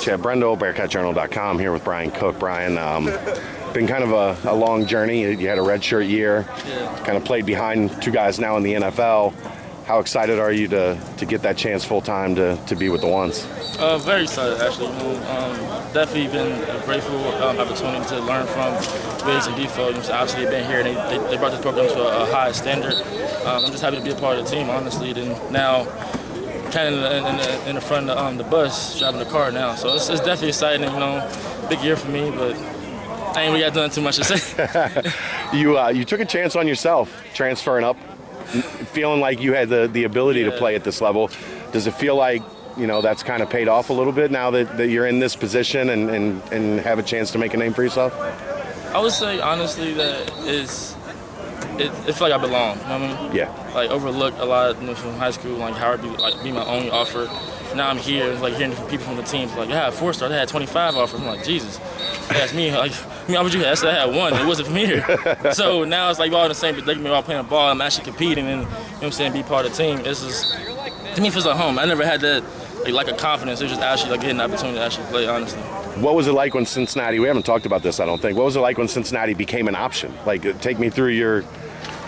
Chad Brendel, BearcatJournal.com, here with Bryan Cook. Bryan, been kind of a long journey. You had a redshirt year, kind of played behind two guys now in the NFL. How excited are you to get that chance full-time to be with the Ones? Very excited, actually. Definitely been grateful opportunity to learn from Wiggs and Defoe. Obviously, they've been here and they brought this program to a high standard. I'm just happy to be a part of the team, honestly. And now, kind of in the front of the bus, driving the car now. So it's definitely exciting. Big year for me, but I ain't really got done too much to say. You took a chance on yourself, transferring up, feeling like you had the ability to play at this level. Does it feel like that's kind of paid off a little bit now that you're in this position and have a chance to make a name for yourself? I would say honestly that it feels like I belong. You know what I mean? Yeah. Like overlooked a lot from high school, like Howard be my only offer. Now I'm here, like hearing from people from the teams, like, yeah, 4-star, they had 25 offers. I'm like, Jesus. That's me. Like, how would you have? I said I had one. It wasn't from here. So now it's like all in the same predicament. All playing ball. I'm actually competing and be part of the team. It's just, to me, it feels like home. I never had that like a confidence. It was just actually like getting the opportunity to actually play. Honestly. What was it like when Cincinnati? We haven't talked about this, I don't think. What was it like when Cincinnati became an option? Like, take me through your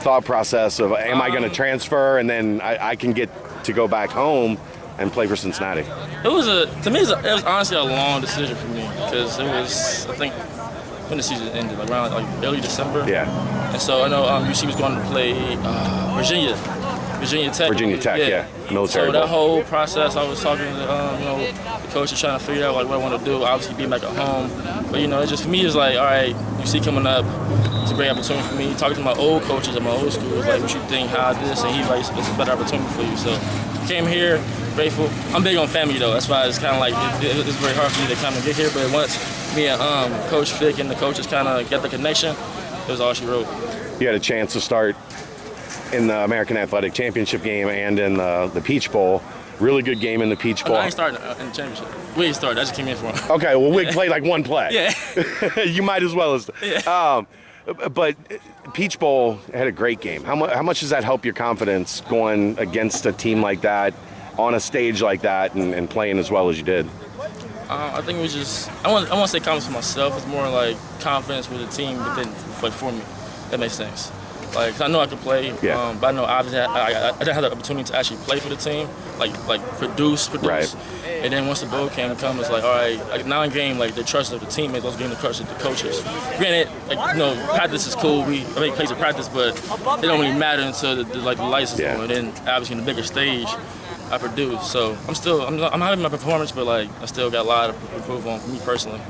thought process of, am I going to transfer and then I can get to go back home and play for Cincinnati? To me, it was honestly a long decision for me because it was, I think, when the season ended, like around like early December. Yeah. And so I know UC was going to play Virginia Tech. Yeah. Military. So that whole process, I was talking to the coach, trying to figure out like what I want to do. Obviously, being back at home, but it just for me, it's like, all right, UC coming up. It's a great opportunity for me. Talking to my old coaches at my old school, was like, what you think, how this, and he's like, it's a better opportunity for you. So came here, grateful. I'm big on family though. That's why it's kind of like it's very hard for me to kind of get here. But once me and Coach Fick and the coaches kind of get the connection, it was all she wrote. You had a chance to start in the American Athletic Championship game and in the Peach Bowl. Really good game in the Peach Bowl. I ain't starting in the championship. Wig started. I just came in for him. Okay, well, Wig played like one play. Yeah. You might as well as. Yeah. But Peach Bowl had a great game. How much does that help your confidence going against a team like that, on a stage like that, and playing as well as you did? I think it was just, I want to say confidence for myself. It's more like confidence with the team, but then for me. That makes sense. Like, 'cause I know I could play, but I know obviously I didn't have the opportunity to actually play for the team, like produce. Right. And then once the bowl game comes, it's like, all right, like now in game, like the trust of the teammates, those getting the trust of the coaches. Granted, like practice is cool. We make plays of practice, but it don't really matter until the lights is on. And then obviously in the bigger stage, I produce. So I'm happy with my performance, but like I still got a lot to improve on for me personally.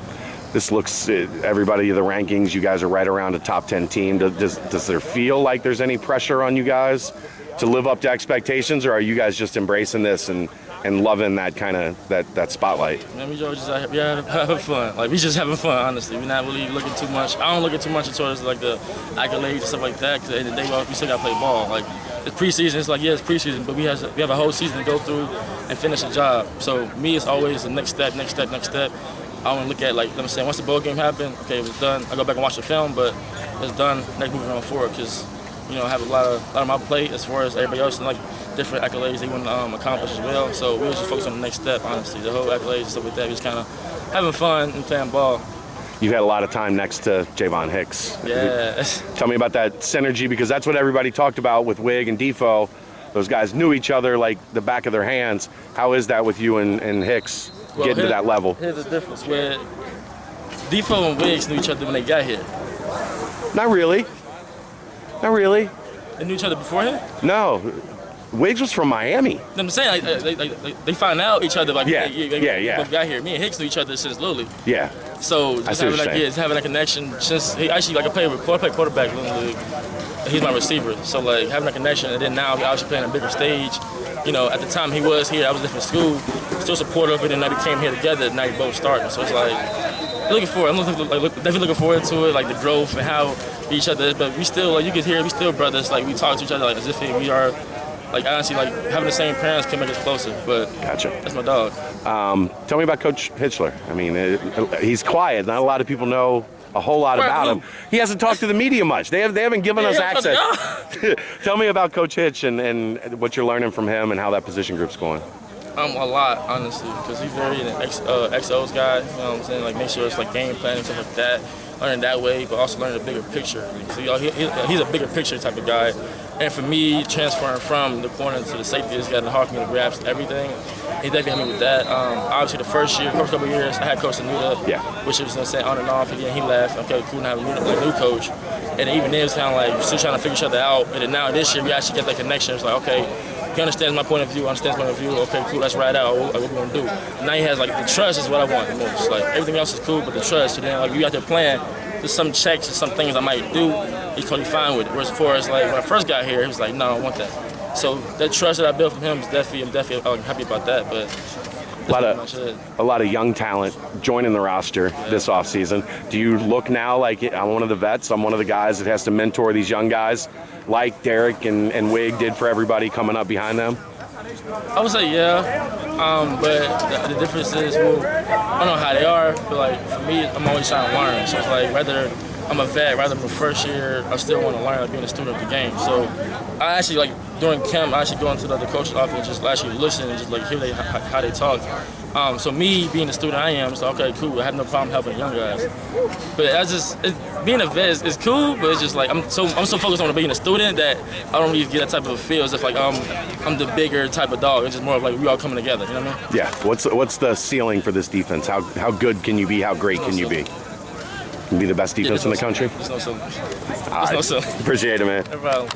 This looks, everybody, the rankings, you guys are right around a top 10 team. Does there feel like there's any pressure on you guys to live up to expectations, or are you guys just embracing this and loving that kind of that spotlight? Man, we just having fun. Like, we just having fun, honestly. We're not really looking too much. I don't look at too much towards like the accolades and stuff like that, because at the end of the day, we still got to play ball. Like, it's preseason. It's like, yeah, it's preseason, but we have a whole season to go through and finish the job. So me, it's always the next step. I want to look at, like, let me say, once the bowl game happened, okay, it was done. I go back and watch the film, but it's done. Next moving on forward, because I have a lot of my plate as far as everybody else, and like different accolades they want to accomplish as well. So we were just focused on the next step, honestly. The whole accolades and stuff like that, we just kind of having fun and playing ball. You've had a lot of time next to Javon Hicks. Yeah. Tell me about that synergy, because that's what everybody talked about with Wig and Defoe. Those guys knew each other like the back of their hands. How is that with you and Hicks? Getting to that level. Here's the difference. Where Defoe and Wiggs knew each other when they got here. Not really. They knew each other before him? No. Wiggs was from Miami. I'm saying, they found out each other. Like, they both got here. Me and Hicks knew each other since Lily. Yeah. So just having that connection since he actually I played quarterback in the league. He's my receiver. So like having a connection, and then now we obviously playing a bigger stage. At the time he was here, I was in different school, still supportive of it, and now we came here together, and now we both starting. So it's like, I'm definitely looking forward to it, like the growth and how we each other, but we still, like you can hear, we still brothers, like we talk to each other like as if we are, like honestly, like having the same parents can make us closer, but gotcha. That's my dog. Tell me about Coach Hitchler. I mean, he's quiet, not a lot of people know a whole lot about him. He hasn't talked to the media much. They haven't given us access. Tell me about Coach Hitch and what you're learning from him and how that position group's going. A lot, honestly, because he's very an XO's guy. You know what I'm saying? Like, make sure it's like game plan and stuff like that. Learning that way, but also learning the bigger picture. So he's a bigger picture type of guy. And for me, transferring from the corner to the safety, it's got hard for me to grasp everything. He definitely helped me with that. Obviously, the first couple of years, I had Coach Anuda, which was on and off. And then he left. Okay, cool, now we have a new coach. And even then, it was kind of like we're still trying to figure each other out. And then now this year, we actually get that connection. It's like, okay, he understands my point of view, understands my point of view. Okay, cool, let's ride out. What we're gonna do? And now he has like the trust is what I want the most. Like everything else is cool, but the trust. So then like you got to plan. There's some checks and some things I might do. He's totally fine with it. Whereas as far as like when I first got here, he was like, no, I don't want that. So that trust that I built from him is I'm definitely happy about that. But a lot of young talent joining the roster this offseason. Do you look now like I'm one of the vets? I'm one of the guys that has to mentor these young guys, like Derek and Wig did for everybody coming up behind them? I would say but the difference is, I don't know how they are, but like for me, I'm always trying to learn. So it's like whether I'm a vet, rather than first year, I still want to learn like being a student of the game. So I actually like during camp, I actually go into the coach's office and just actually listen and just like hear how they talk. So me being the student I am, so okay, cool. I have no problem helping young guys. But being a vet is cool, but it's just like I'm so focused on being a student that I don't really get that type of a feel as if like I'm the bigger type of dog. It's just more of like we all coming together. You know what I mean? Yeah. What's the ceiling for this defense? How good can you be? How great can you be? Be the best defense in the country? There's no ceiling. Appreciate it, man. No problem.